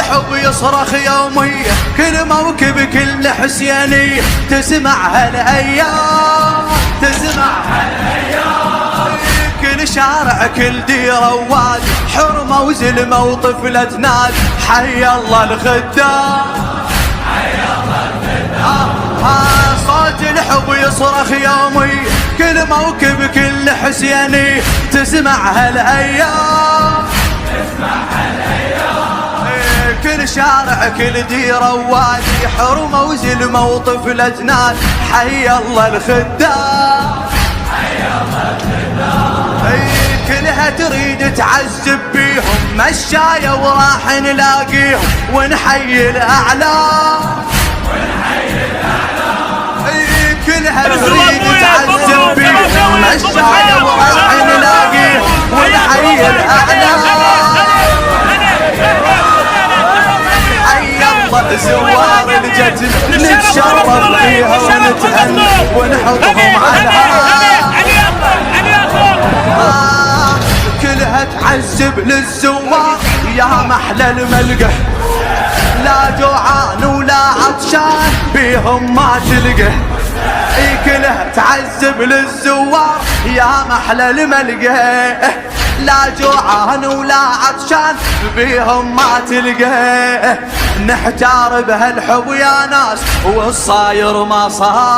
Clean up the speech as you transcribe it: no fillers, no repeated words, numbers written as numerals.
الحب يصرخ يوميا، كل موكب كل حسينية تسمعها الأيام، تسمعها الأيام. كل شارع كل ديرة ووادي، حرمة وزلمة وطفلة تنادي حي الله الخدام، حي الله الخدام. صوت الحب يصرخ يوميا، كل موكب كل حسينية تسمعها الأيام، تسمعها الأيام. كل شارع كل ديرة ووادي، حرمة وزلمة وطفلة تنادي حي الله الخدام، حي الله الخدام. كلها تريد تعذب بيهم، مشاية وراح نلاقيهم ونحيي الأعلام، ونحيي الأعلام. كلها تريد تعذب بيهم، مشاية وراح نلاقيهم ونحيي الأعلام. حي الله زوار الجدل، نتشرف فيها ونتهنى ونحطهم على كلها تعذب للزوار يا محلى الملقى، لا جوعان ولا عطشان بيهم ما تلقى. كلها تعذب للزوار يا محلى الملقى، لا جوعان ولا عطشان بيهم ما تلقى. نحتار بهالحب يا ناس والصاير ما صار.